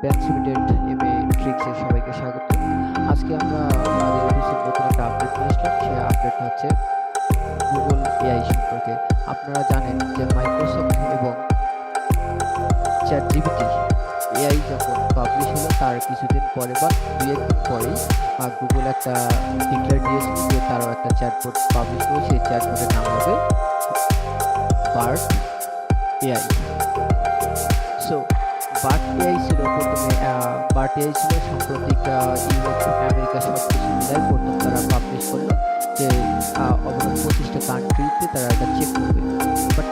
Advanced MA ট্রিক্সে সবাইকে স্বাগত। আজকে আমরা আমাদের অফিসের নতুন একটা আপডেট নিয়ে আসলাম। সেই আপডেটটা হচ্ছে গুগল এআই সম্পর্কে। আপনারা জানেন যে মাইক্রোসফট এবং চ্যাটজিপিটি এআই যখন পাবলিশ হলো তার কিছুদিন পরে বা ২-১ দিন পরেই গুগল একটা ডিক্লেয়ার দিয়েছিল যে তারাও একটা চ্যাটবট পাবলিশ করবে। সেই চ্যাটবটের নাম হবে bird AI. So bird AI ছিল প্রথমে বার্ড এআই ছিল সাম্প্রতিক ইউরোপ আমেরিকা সব কিছু মিলায় প্রথম তারা পাবলিশ করলো যে অবশ্য ২৫টা কান্ট্রিতে তারা এটা চেক করবে। বাট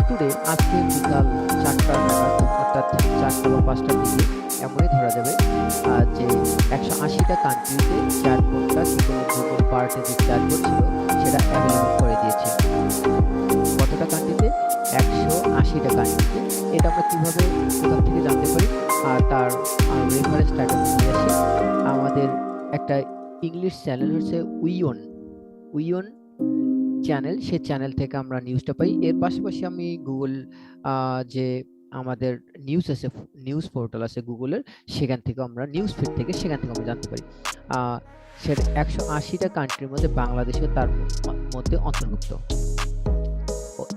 টুডে আজকে বিকাল ৪টা নাগাদ অর্থাৎ ৪টা বা ৫টার দিকে এমনই ধরা যাবে যে ১৮০টা কান্ট্রিতে চ্যাটবটটা কি করে গুগল বার্ডের যে চ্যাটবট ছিল সেটা অ্যাভেলেবল করে দিয়েছে। কতটা কান্ট্রিতে? ১৮০টা কান্ট্রিতে। এটা আমরা কীভাবে কোথা থেকে জানতে পারি? তার রেফারেন্সটা নিয়ে আসি। আমাদের একটা ইংলিশ চ্যানেল হচ্ছে উইয়ন চ্যানেল, সেই চ্যানেল থেকে আমরা নিউজটা পাই। এর পাশাপাশি আমি গুগল যে আমাদের নিউজ পোর্টাল আছে গুগলের, সেখান থেকে আমরা নিউজ ফিড থেকে সেখান থেকে আমরা জানতে পারি। সেটা ১৮০টা কান্ট্রির মধ্যে বাংলাদেশও তার মধ্যে অন্তর্ভুক্ত।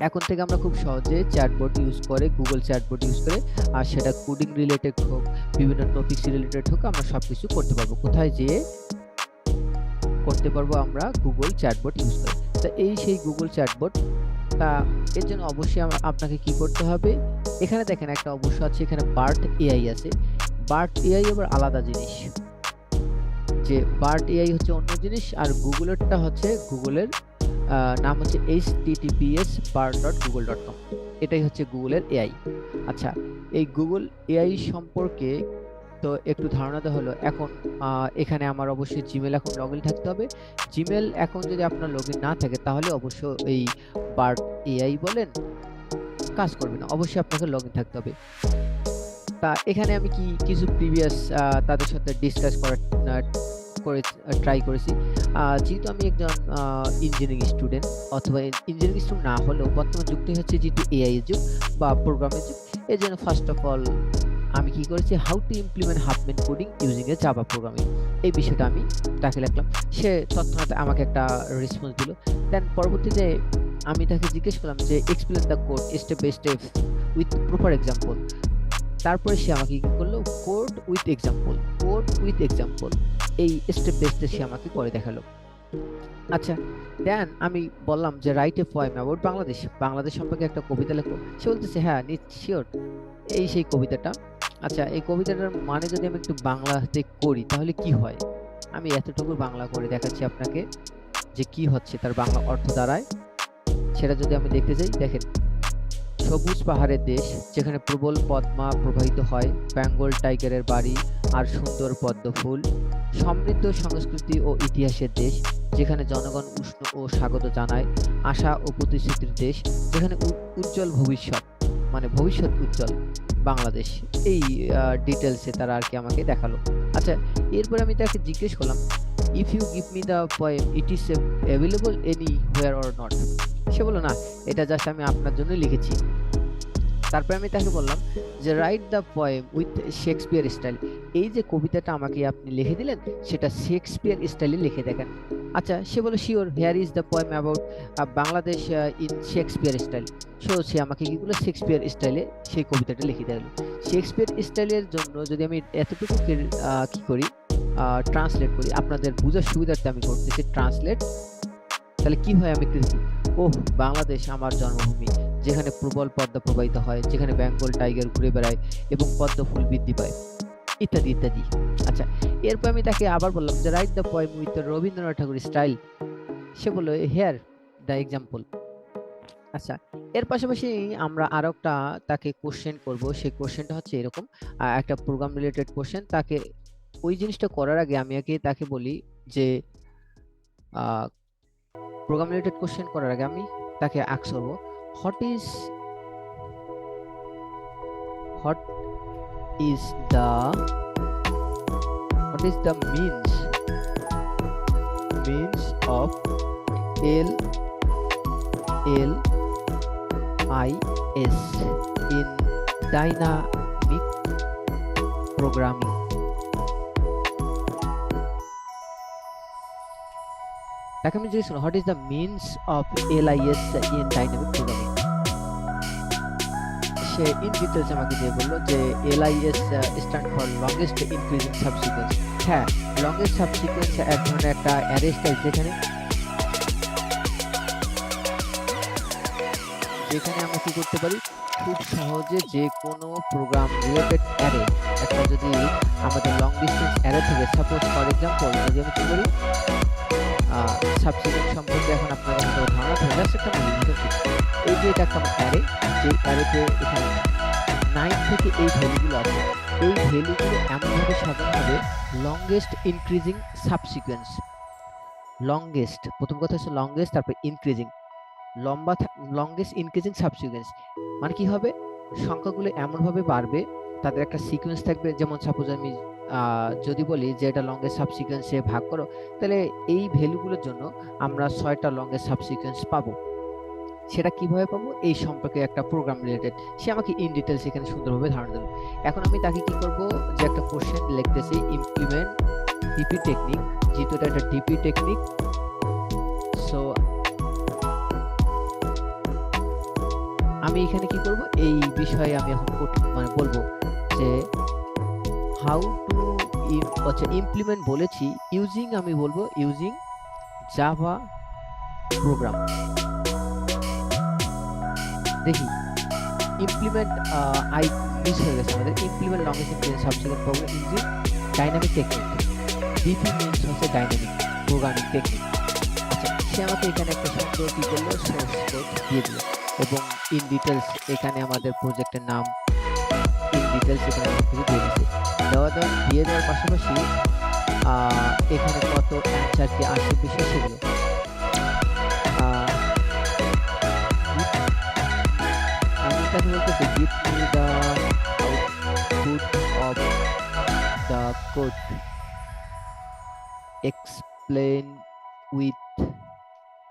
এখন থেকে আমরা খুব সহজে চ্যাটবট ইউজ করে গুগল চ্যাটবট ইউজ করে আর সেটা কোডিং রিলেটেড হোক, বিভিন্ন টপিকস রিলেটেড হোক, আমরা সবকিছু করতে পারবো। কোথায় যেয়ে করতে পারবো? আমরা গুগল চ্যাটবট ইউজ করে। তা এই সেই গুগল চ্যাটবট, তা এর জন্য অবশ্যই আপনাকে কি করতে হবে? এখানে দেখেন একটা অবশ্য আছে, এখানে বার্ড এআই আছে। বার্ড এআই আবার আলাদা জিনিস, যে বার্ড এআই হচ্ছে অন্য জিনিস আর গুগলেরটা হচ্ছে গুগলের নাম হচ্ছে https://bard.google.com। এটাই হচ্ছে গুগলের এআই। আচ্ছা, এই গুগল এআই সম্পর্কে তো একটু ধারণা দেওয়া হলো। এখন এখানে আমার অবশ্যই জিমেল অ্যাকাউন্ট লগ ইন থাকতে হবে। জিমেল অ্যাকাউন্ট যদি আপনার লগ ইন না থাকে তাহলে অবশ্য এই বার্ড এআই বলেন কাজ করবে না, অবশ্যই আপনাকে লগ ইন থাকতে হবে। তা এখানে আমি কিছু প্রিভিয়াস তাদের সাথে ডিসকাস ট্রাই করেছি। যেহেতু আমি একজন ইঞ্জিনিয়ারিং স্টুডেন্ট, অথবা ইঞ্জিনিয়ারিং স্টুডেন্ট না হলেও বর্তমান যুগটি হচ্ছে যেহেতু এআই এর যুগ বা প্রোগ্রামের যুগ, এই জন্য ফার্স্ট অফ অল আমি কি করেছি, how to implement Huffman coding using a Java programming, এই বিষয়টা আমি তাকে লিখলাম। সে তৎক্ষণাৎ আমাকে একটা রেসপন্স দিল। দেন পরবর্তীতে আমি তাকে জিজ্ঞেস করলাম যে explain the code step by step with proper example. তারপরে সে আমাকে কি করলো, কোড উইথ এক্সাম্পল এই স্টেপ বাই স্টেপ সে আমাকে করে দেখালো। আচ্ছা, দেন আমি বললাম যে write a poem about Bangladesh সম্পর্কে একটা কবিতা লেখো। সে বলতেছে হ্যাঁ শিওর, এই সেই কবিতাটা। আচ্ছা, এই কবিতাটার মানে যদি আমি একটু বাংলাতে করি তাহলে কি হয়? আমি এতটুকু বাংলা করে দেখাচ্ছি আপনাকে যে কি হচ্ছে, তার বাংলা অর্থ দাঁড়ায়। সেটা যদি আমি দেখতে যাই, দেখেন, সবুজ পাহাড়ের দেশ যেখানে প্রবল পদ্মা প্রবাহিত হয়, বেঙ্গল টাইগারের বাড়ি আর সুন্দর পদ্ম ফুল, সমৃদ্ধ সংস্কৃতি ও ইতিহাসের দেশ যেখানে জনগণ উষ্ণ ও স্বাগত জানায়, আশা ও প্রতিশ্রুতির দেশ যেখানে উজ্জ্বল ভবিষ্যৎ, মানে ভবিষ্যৎ উজ্জ্বল বাংলাদেশ। এই ডিটেলসে তারা আর কি আমাকে দেখালো। আচ্ছা, এরপরে আমি তাকে জিজ্ঞেস করলাম, if you give me the poem it is available anywhere or not. সে বলল না, এটা জাস্ট আমি আপনার জন্য লিখেছি। তারপরে আমি তাকে বললাম যে write the poem with Shakespeare style, এই যে কবিতাটা আমাকে আপনি লিখে দিলেন সেটা শেক্সপিয়ার স্টাইলে লিখে দেখেন। আচ্ছা, সে বলে sure, here is the poem about Bangladesh in Shakespeare style. So সে আমাকে কিগুলো শেক্সপিয়ার স্টাইলে সেই কবিতাটা লিখে দিল। শেক্সপিয়ার স্টাইলের জন্য যদি আমি এতটুকু কি করি, ট্রান্সলেট করি, আপনাদের বোঝার সুবিধার্থে আমি করতেছি ট্রান্সলেট। তাহলে কি হয় আমি একটু দেখি। ওহ, বাংলাদেশ আমার জন্মভূমি যেখানে প্রবল পদ্মা প্রবাহিত হয়, যেখানে বেঙ্গল টাইগার ঘুরে বেড়ায় এবং পদ্ম ফুল বৃদ্ধি পায়, ইত্যাদি ইত্যাদি। আচ্ছা, এরপর আমি তাকে আবার বললাম যে write the poem with Rabindranath Thakur style. সে বললো হেয়ার দ্য এক্সাম্পল। আচ্ছা, এর পাশাপাশি আমরা আরো একটা তাকে কোশ্চেন করব। সেই কোশ্চেনটা হচ্ছে এরকম, একটা প্রোগ্রাম রিলেটেড কোশ্চেন। তাকে ওই জিনিসটা করার আগে আমি তাকে বলি যে প্রোগ্রাম রিলেটেড কোশ্চেন করার আগে আমি তাকে আস্ক করব, what is what is the means of LLIS in dynamic programming. তাকে আমি জিজ্ঞেস করলাম what is the means of LIS in dynamic programming. Say in details আমাকে দিয়ে বললো যে LIS stand for longest increasing সাবসিকোয়েন্স। হ্যাঁ, লংগেস্ট সাবসিকোয়েন্স এক ধরনের একটা অ্যারে স্টাইল যেখানে আমরা কি করতে পারি, খুব সহজে যে কোনো প্রোগ্রাম রিলেটেড অ্যারে, একটা যদি আমাদের লং ডিস্টেন্স অ্যারে থেকে, সাপোজ ফর এক্সাম্পল যদি আমি কি করি সাবসিকোয়েন্স সম্পর্কে এখন আপনাদের মতো ধারণা থাকে, জাস্ট একটা এই যে এটা একটা অ্যারে, যে অ্যারেতে এখানে 9 থেকে এই ভ্যালুগুলো আছে, এই ভ্যালুগুলো এমনভাবে সাজানো হবে লংগেস্ট ইনক্রিজিং সাবসিকোয়েন্স। লংগেস্ট, প্রথম কথা হচ্ছে লংগেস্ট, তারপর ইনক্রিজিং, লম্বা লংগেস্ট ইনক্রিজিং সাবসিকোয়েন্স মানে কি হবে, সংখ্যাগুলো এমনভাবে বাড়বে, তাদের একটা সিকোয়েন্স থাকবে। যেমন সাপোজ আমি যদি বলি যে এটা লংগেস্ট সাবসিকোয়েন্সে ভাগ করো, তাহলে এই ভ্যালুগুলোর জন্য আমরা 6টা লংগেস্ট সাবসিকোয়েন্স পাবো। সেটা কিভাবে পাবো, এই সম্পর্কে একটা প্রোগ্রাম রিলেটেড, সে আমাকে ইন ডিটেলস এখানে সুন্দরভাবে ধারণা দেবে। এখন আমি তাকে কি করব, যে একটা কোশ্চেন লিখতেছি, ইমপ্লিমেন্ট ডিপি টেকনিক, যেহেতু এটা একটা ডিপি টেকনিক, সো আমি এখানে কি করব, এই বিষয়ে আমি এখন মানে বলবো যে হাউ টু ইমপ্লিমেন্ট বলেছি, ইউজিং আমি বলবো ইউজিং জাভা প্রোগ্রাম। দেখি ইমপ্লিমেন্ট আই মিস হয়ে গেছে আমাদের, implement longest increasing subsequence program using dynamic technique. DP means হচ্ছে ডাইনামিক প্রোগ্রামিং টেকনিক। আচ্ছা, সে আমাকে এখানে একটা সুন্দর কি করলো, সোর্স কোড দিয়ে দিল এবং ইন ডিটেলস এখানে আমাদের প্রজেক্টের নাম ইন ডিটেলস এখানে দিয়ে দিয়েছে। দিয়ে দেওয়ার পাশাপাশি এখানে কত অ্যান্সার কি আসে বিষয় সেগুলো আমি তাকে বলতেছি give me the output of the code, explain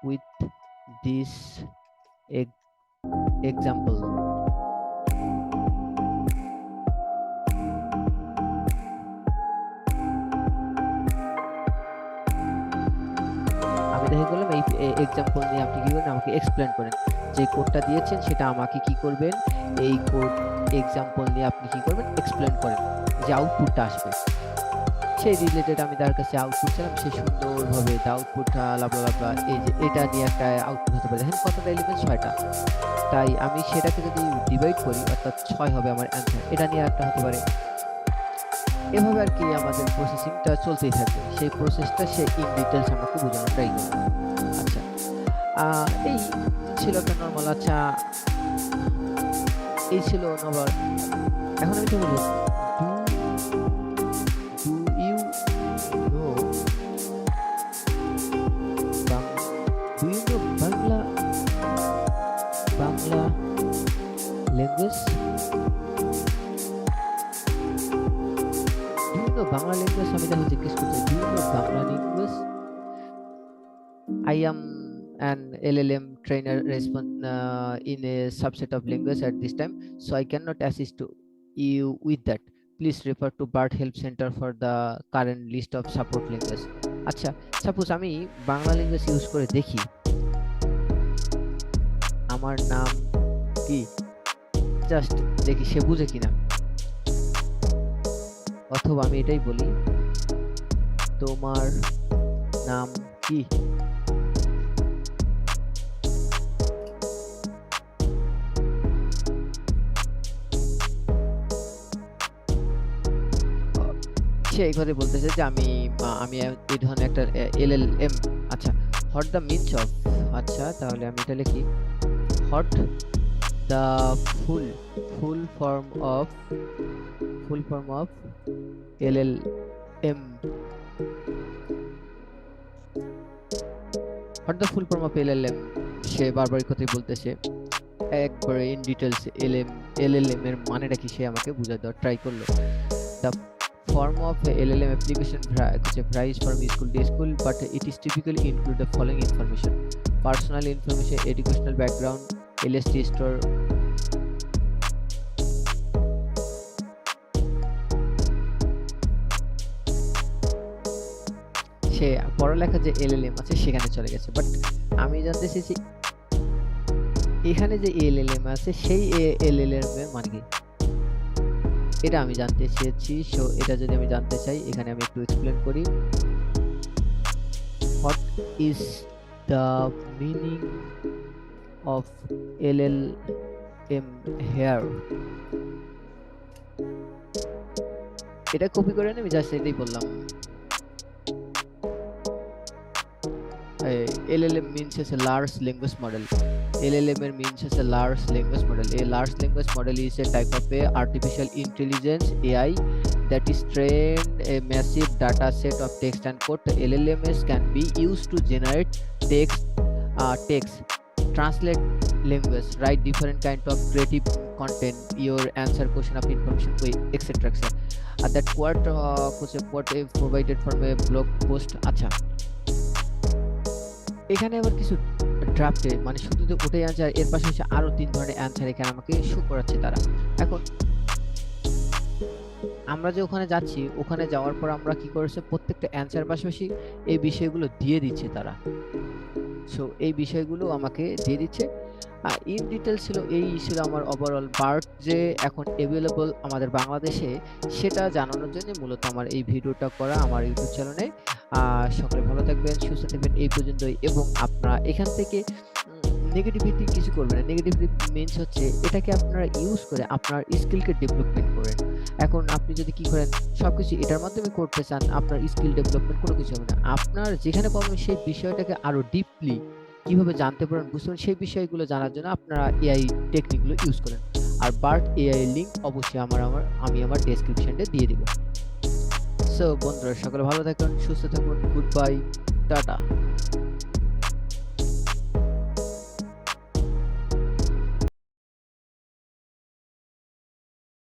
with this example. আমি দেখে বললাম এই এক্সাম্পল নিয়ে আপনি কি করবেন, আমাকে এক্সপ্লেন করেন, যে কোডটা দিয়েছেন সেটা আমাকে কি করবেন, এই কোড এক্সাম্পল নিয়ে আপনি কি করবেন, এক্সপ্লেন করেন, যে আউটপুটটা আসবে সেই রিলেটেড। আমি তার কাছে আউটপুট চাইলাম, সে সুন্দরভাবে আউটপুটটা লাবলা লাবলা, এই যে এটা নিয়ে একটা আউটপুট হতে পারে, দেখেন কতটা এলিমেন্ট, 6টা, তাই আমি সেটাকে যদি ডিভাইড করি অর্থাৎ 6 হবে আমার অ্যান্সার, এটা নিয়ে একটা হতে পারে। এভাবে আর কি আমাদের প্রসেসিংটা চলতেই থাকবে, সেই প্রসেসটা সে ইন ডিটেলস আমাকে বোঝানোর ট্রাই করবে। আচ্ছা, এই ছিল একটা নর্মাল। আচ্ছা, এই ছিল নর্মাল। এখন আমি তো বলবো বাংলা ল্যাঙ্গুয়েজ, বাংলা ল্যাঙ্গুয়েজ, আমি তাহলে জিজ্ঞেস করছি Bangla language. I am an LLM trainer in a subset of language at this time, so I cannot assist you with that. Please refer to BART Help Center for the current list of support language. আচ্ছা, suppose আমি Bangla language use করে দেখি আমার নাম কি, just দেখি সে বুঝে কিনা, অথবা আমি এটাই বলি তোমার নাম কি, সে এই কথা বলতেছে যে আমি এই ধরনের একটা LLM। আচ্ছা, হোয়াট দ্য মিনস অফ, আচ্ছা তাহলে আমি এটা লিখি what the full form of LLM, what the full form of LLM। সে বারবার কথাই বলতেছে, একবারে ইন ডিটেলস LLM এর মানেটা কি সে আমাকে বুঝাতে দেওয়ার ট্রাই করলো। The form of LLM application varies from school to school, but it is typically include the following information: personal information, educational background, LST store, সে পড়ালেখা যে এলএলএম আছে সেখানে চলে গেছে। বাট আমি জানতে চাইছি এখানে যে এলএলএম আছে সেই এলএলএম এর মানে কি, এটা আমি জানতে চেয়েছি। সো এটা যদি আমি জানতে চাই, এখানে আমি একটু এক্সপ্লেন করি। What is the meaning of LLM here? এটা কপি করে আমি জাস্ট এটাই বললাম। LLM means as a large language model. LLM means as a large language model. A large language model is a type of a artificial intelligence AI that is trained a massive data set of text and code. The LLMs can be used to generate text, translate language, write different kind of creative content, your answer question of information, etc. etc. That quote provided from a blog post. আচ্ছা, এখানে আবার কিছু ড্রাফটে মানে শুধু যে ওটাই answer, এর পাশাপাশি আরো 3 ধরনের অ্যান্সার এখানে আমাকে শো করাচ্ছে তারা। এখন আমরা যে ওখানে যাচ্ছি, ওখানে যাওয়ার পর আমরা কি করেছে, প্রত্যেকটা অ্যান্সার পাশাপাশি এই বিষয়গুলো দিয়ে দিচ্ছে তারা। সো এই বিষয়গুলো আমাকে দিয়ে দিচ্ছে। ইন ডিটেল ছিল আমার ওভারঅল বার্ড যে এখন অ্যাভেলেবল আমাদের বাংলাদেশে, সেটা জানানোর জন্য মূলত আমার এই ভিডিওটা করা আমার ইউটিউব চ্যানেলে। সকলে ভালো থাকবেন, সুস্থ থাকবেন, এই পর্যন্তই। এবং আপনারা এখান থেকে নেগেটিভিটি কিছু করবেন না। নেগেটিভিটি মিনস হচ্ছে এটাকে আপনারা ইউজ করে আপনার স্কিলকে ডেভেলপমেন্ট করেন। এখন আপনি যদি কি করেন, সবকিছু এটার মাধ্যমে করতে চান, আপনার স্কিল ডেভেলপমেন্ট কোনো কিছু হবে না। আপনার যেখানে প্রবলেম সেই বিষয়টাকে আরো ডিপলি কিভাবে জানতে পারেন, বুঝতে পারেন, সেই বিষয়গুলো জানার জন্য আপনারা এআই টেকনিকগুলো ইউজ করেন। আর বার্ড এআই এর লিংক অবশ্যই আমি আমার ডেসক্রিপশনে দিয়ে দিব। সো বন্ধুরা, সকলে ভালো থাকুন, সুস্থ থাকুন, গুড বাই, টাটা।